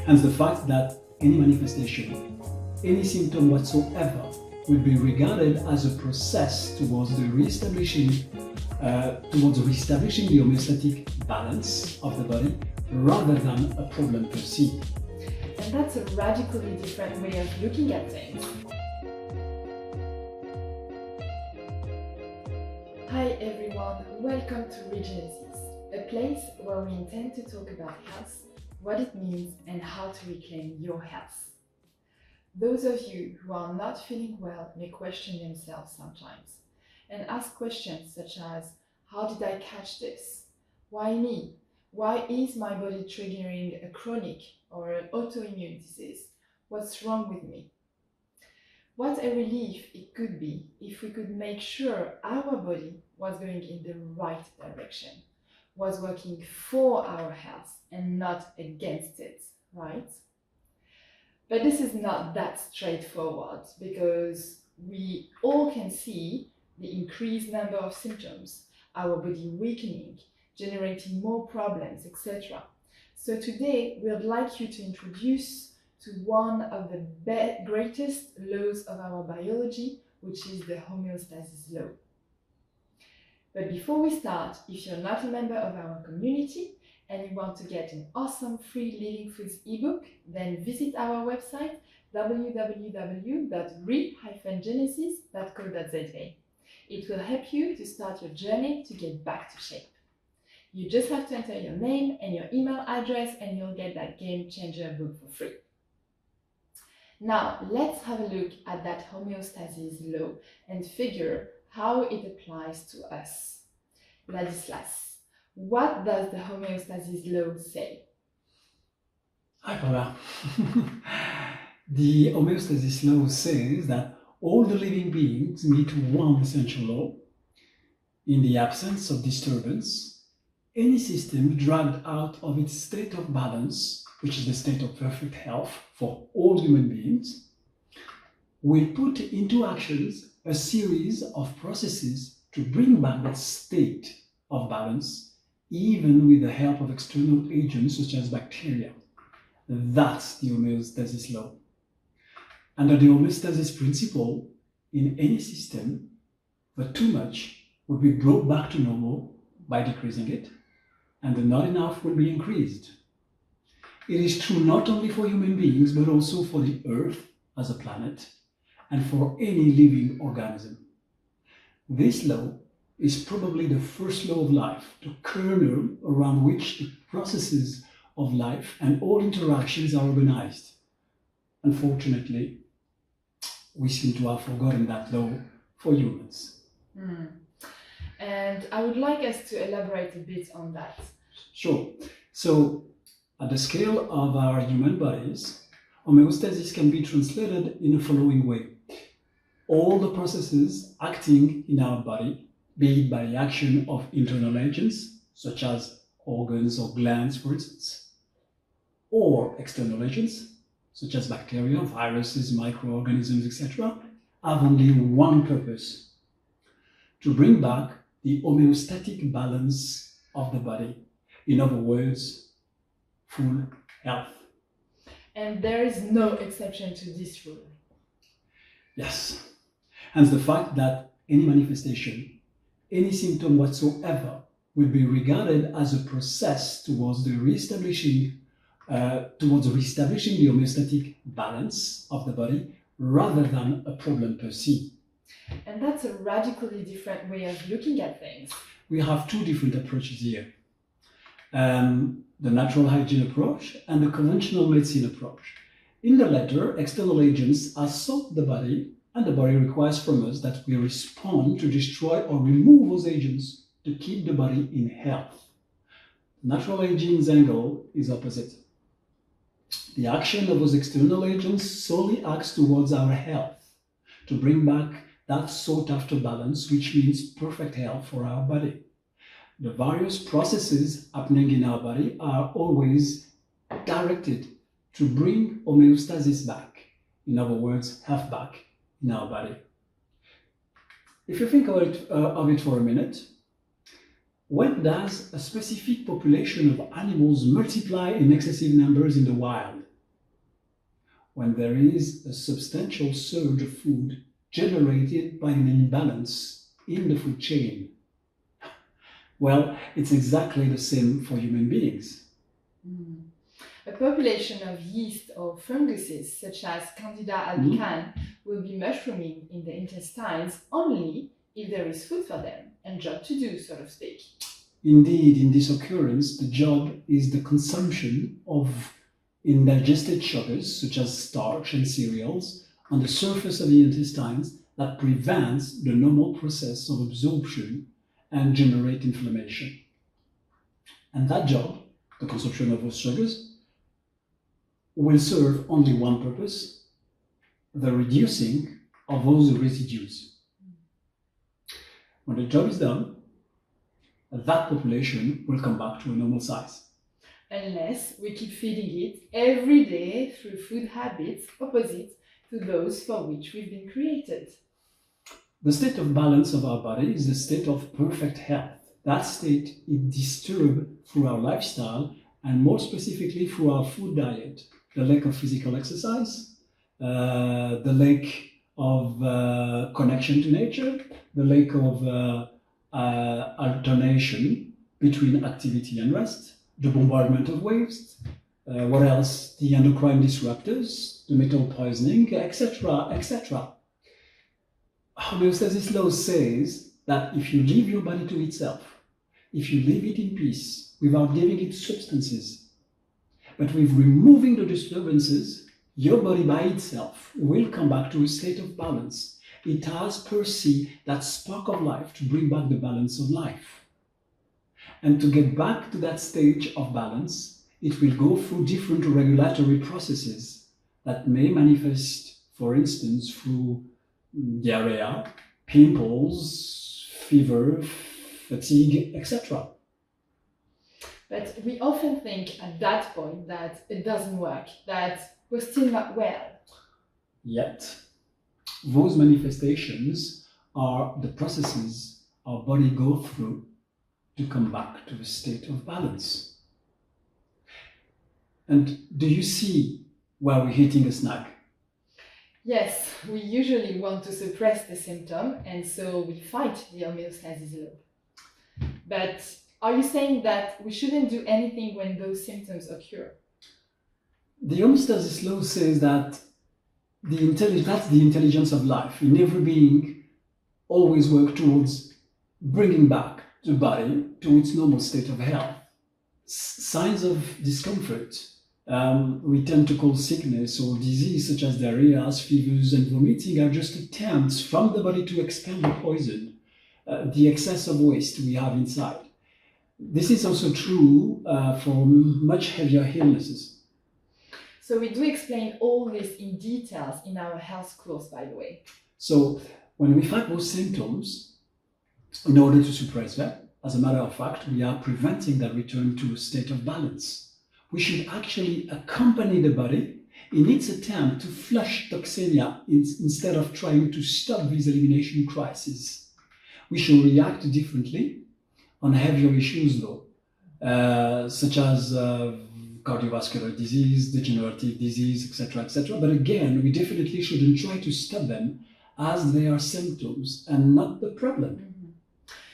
and the fact that any manifestation, any symptom whatsoever, will be regarded as a process towards reestablishing the homeostatic balance of the body rather than a problem per se. And that's a radically different way of looking at things. Hi everyone, welcome to Regenesis, a place where we intend to talk about health, what it means, and how to reclaim your health. Those of you who are not feeling well may question themselves sometimes and ask questions such as, how did I catch this? Why me? Why is my body triggering a chronic or an autoimmune disease? What's wrong with me? What a relief it could be if we could make sure our body was going in the right direction, was working for our health and not against it, right? But this is not that straightforward because we all can see the increased number of symptoms, our body weakening, generating more problems, etc. So today we would like you to introduce to one of the greatest laws of our biology, which is the Homeostasis Law. But before we start, if you're not a member of our community and you want to get an awesome free Living Foods ebook, then visit our website www.re-genesis.co.za. It will help you to start your journey to get back to shape. You just have to enter your name and your email address and you'll get that game changer book for free. Now, let's have a look at that homeostasis law and figure how it applies to us. Ladislas, what does the homeostasis law say? Hi Paula. The homeostasis law says that all the living beings meet one essential law. In the absence of disturbance, any system dragged out of its state of balance, which is the state of perfect health for all human beings, will put into actions a series of processes to bring back that state of balance, even with the help of external agents such as bacteria. That's the homeostasis law. Under the homeostasis principle, in any system, the too much will be brought back to normal by decreasing it, and the not enough will be increased. It is true not only for human beings, but also for the Earth as a planet, and for any living organism. This law is probably the first law of life, the kernel around which the processes of life and all interactions are organized. Unfortunately, we seem to have forgotten that law for humans. And I would like us to elaborate a bit on that. Sure. So, at the scale of our human bodies, homeostasis can be translated in the following way. All the processes acting in our body, be it by the action of internal agents, such as organs or glands, for instance, or external agents, such as bacteria, viruses, microorganisms, etc., have only one purpose: to bring back the homeostatic balance of the body. In other words, full health. And there is no exception to this rule. Yes. Hence the fact that any manifestation, any symptom whatsoever, will be regarded as a process towards reestablishing the homeostatic balance of the body rather than a problem per se. And that's a radically different way of looking at things. We have two different approaches here. The natural hygiene approach and the conventional medicine approach. In the latter, external agents assault the body, and the body requires from us that we respond to destroy or remove those agents to keep the body in health. Natural hygiene's angle is opposite. The action of those external agents solely acts towards our health, to bring back that sought-after balance, which means perfect health for our body. The various processes happening in our body are always directed to bring homeostasis back. In other words, health back in our body. If you think of it for a minute, when does a specific population of animals multiply in excessive numbers in the wild? when there is a substantial surge of food generated by an imbalance in the food chain. Well, it's exactly the same for human beings. A population of yeast or funguses, such as Candida albicans, will be mushrooming in the intestines only if there is food for them and job to do, so to speak. Indeed, in this occurrence, the job is the consumption of indigested sugars, such as starch and cereals, on the surface of the intestines that prevents the normal process of absorption and generate inflammation. And that job, the consumption of those sugars, will serve only one purpose: the reducing of those residues. When the job is done, that population will come back to a normal size. Unless we keep feeding it every day through food habits opposite to those for which we've been created. The state of balance of our body is the state of perfect health. That state is disturbed through our lifestyle, and more specifically through our food diet. The lack of physical exercise, the lack of connection to nature, the lack of alternation between activity and rest, the bombardment of waste, what else? The endocrine disruptors, the metal poisoning, etc., etc. Homeostasis law says that if you leave your body to itself, if you leave it in peace without giving it substances, but with removing the disturbances, your body by itself will come back to a state of balance. It has per se that spark of life to bring back the balance of life. And to get back to that stage of balance, it will go through different regulatory processes that may manifest, for instance, through diarrhea, pimples, fever, fatigue, etc. But we often think at that point that it doesn't work, that we're still not well. Yet, those manifestations are the processes our body go through to come back to a state of balance. And do you see why we're eating a snack? Yes, we usually want to suppress the symptom, and so we fight the homeostasis law. But are you saying that we shouldn't do anything when those symptoms occur? The homeostasis law says that that's the intelligence of life. In every being, always work towards bringing back the body to its normal state of health. Signs of discomfort, we tend to call sickness or disease, such as diarrhea, fevers, and vomiting, are just attempts from the body to expel the poison, the excess of waste we have inside. This is also true for much heavier illnesses. So we do explain all this in details in our health course, by the way. So when we fight those symptoms, in order to suppress them, as a matter of fact, we are preventing that return to a state of balance. We should actually accompany the body in its attempt to flush toxemia instead of trying to stop this elimination crisis. We should react differently on heavier issues though, such as cardiovascular disease, degenerative disease, etc. But again, we definitely shouldn't try to stop them as they are symptoms and not the problem. Mm-hmm.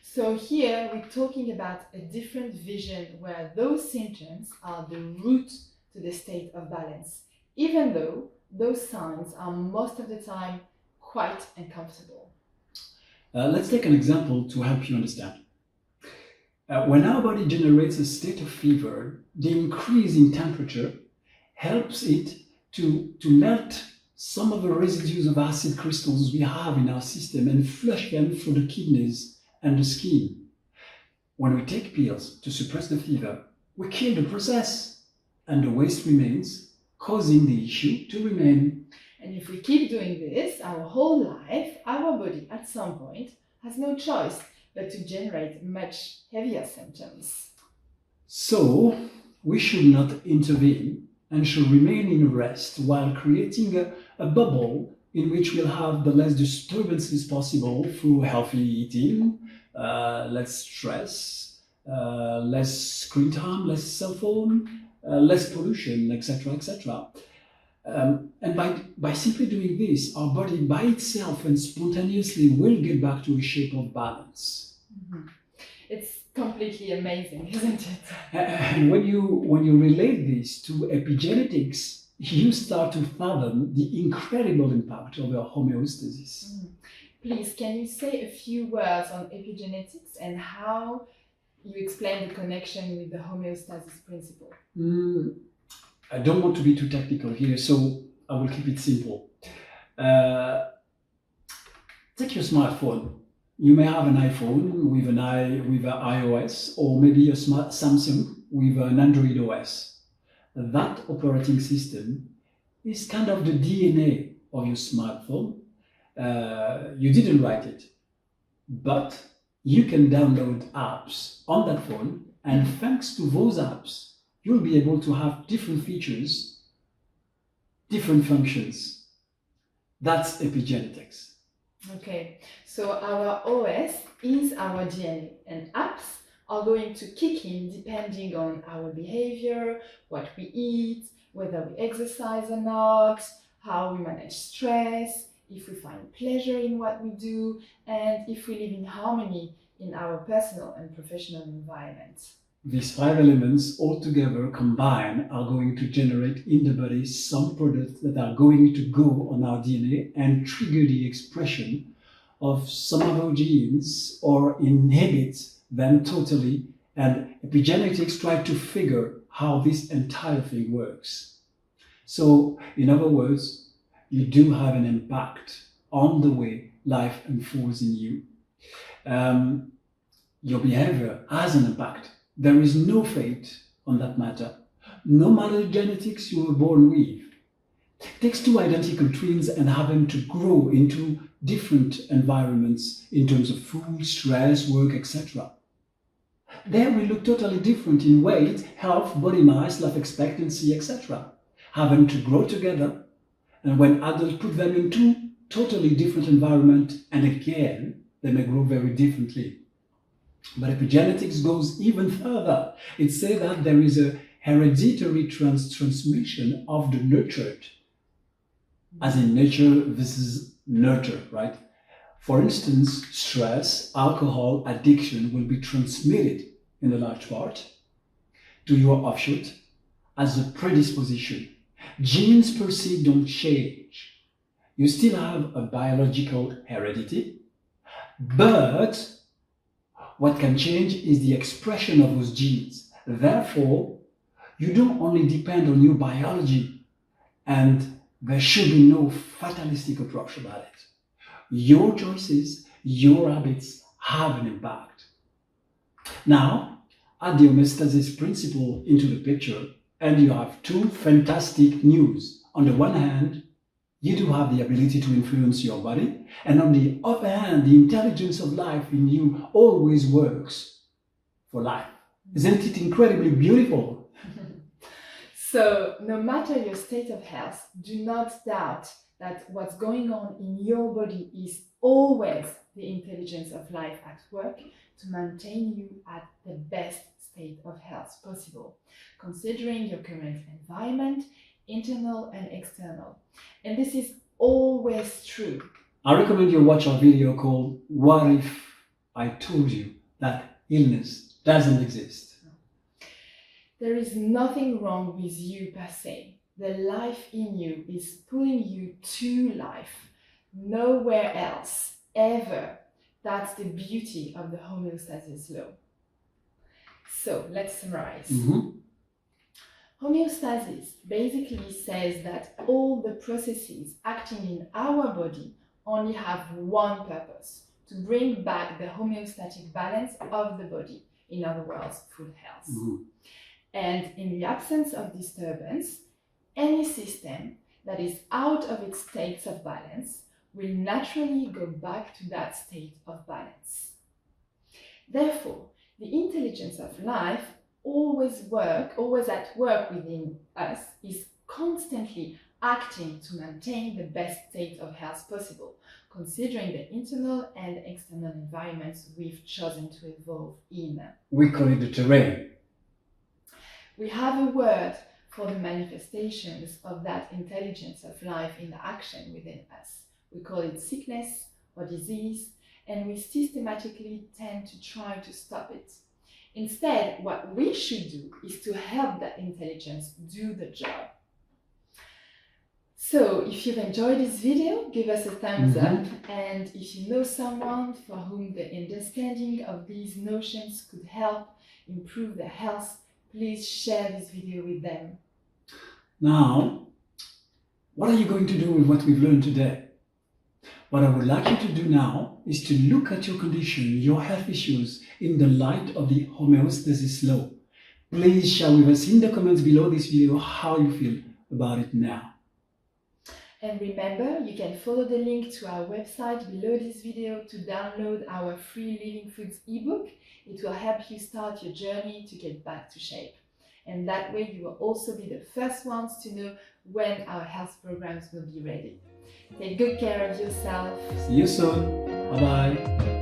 So here we're talking about a different vision where those symptoms are the root to the state of balance, even though those signs are most of the time quite uncomfortable. Let's take an example to help you understand. When our body generates a state of fever, the increase in temperature helps it to melt some of the residues of acid crystals we have in our system and flush them through the kidneys and the skin. When we take pills to suppress the fever, we kill the process and the waste remains, causing the issue to remain. And if we keep doing this our whole life, our body at some point has no choice but to generate much heavier symptoms. So we should not intervene and should remain in rest while creating a bubble in which we'll have the less disturbances possible through healthy eating, less stress, less screen time, less cell phone, less pollution, etc. And by simply doing this, our body by itself and spontaneously will get back to a shape of balance. Mm-hmm. It's completely amazing, isn't it? And when you relate this to epigenetics, you start to fathom the incredible impact of our homeostasis. Mm. Please, can you say a few words on epigenetics and how you explain the connection with the homeostasis principle? I don't want to be too technical here, so I will keep it simple. Take your smartphone. You may have an iPhone with an iOS, or maybe a smart Samsung with an Android OS. That operating system is kind of the DNA of your smartphone. You didn't write it, but you can download apps on that phone, and thanks to those apps, you'll be able to have different features, different functions. That's epigenetics. Okay, so our OS is our DNA, and apps are going to kick in depending on our behavior, what we eat, whether we exercise or not, how we manage stress, if we find pleasure in what we do, and if we live in harmony in our personal and professional environment. These 5 elements all together combined are going to generate in the body some products that are going to go on our DNA and trigger the expression of some of our genes or inhibit them totally. And epigenetics try to figure how this entire thing works. So, in other words, you do have an impact on the way life unfolds in you. Your behavior has an impact. There is no fate on that matter. No matter the genetics you were born with. Takes 2 identical twins and have them to grow into different environments in terms of food, stress, work, etc. There we look totally different in weight, health, body mass, life expectancy, etc. Have them to grow together, and when adults put them into totally different environment, and again, they may grow very differently. But epigenetics goes even further. It says that there is a hereditary transmission of the nurtured. As in nature, this is nurture, right? For instance, stress, alcohol, addiction will be transmitted in a large part to your offshoot as a predisposition. Genes per se don't change. You still have a biological heredity, but what can change is the expression of those genes. Therefore, you don't only depend on your biology, and there should be no fatalistic approach about it. Your choices, your habits have an impact. Now, add the homeostasis principle into the picture, and you have 2 fantastic news. On the one hand, you do have the ability to influence your body, and on the other hand, the intelligence of life in you always works for life. Isn't it incredibly beautiful? So, no matter your state of health, do not doubt that what's going on in your body is always the intelligence of life at work to maintain you at the best state of health possible, considering your current environment, internal and external. And this is always true. I recommend you watch our video called What If I Told You That Illness Doesn't Exist? There is nothing wrong with you per se. The life in you is pulling you to life, nowhere else, ever. That's the beauty of the homeostasis law. So let's summarize. Homeostasis basically says that all the processes acting in our body only have one purpose: to bring back the homeostatic balance of the body, in other words, full health. And in the absence of disturbance, any system that is out of its states of balance will naturally go back to that state of balance. Therefore, the intelligence of life always at work within us, is constantly acting to maintain the best state of health possible, considering the internal and external environments we've chosen to evolve in. We call it the terrain. We have a word for the manifestations of that intelligence of life in action within us. We call it sickness or disease, and we systematically tend to try to stop it. Instead, what we should do is to help that intelligence do the job. So, if you've enjoyed this video, give us a thumbs up, and if you know someone for whom the understanding of these notions could help improve their health, please share this video with them. Now, what are you going to do with what we've learned today? What I would like you to do now is to look at your condition, your health issues, in the light of the Homeostasis Law. Please share with us in the comments below this video how you feel about it now. And remember, you can follow the link to our website below this video to download our free Living Foods ebook. It will help you start your journey to get back to shape. And that way you will also be the first ones to know when our health programs will be ready. Take good care of yourself. See you soon. Bye-bye.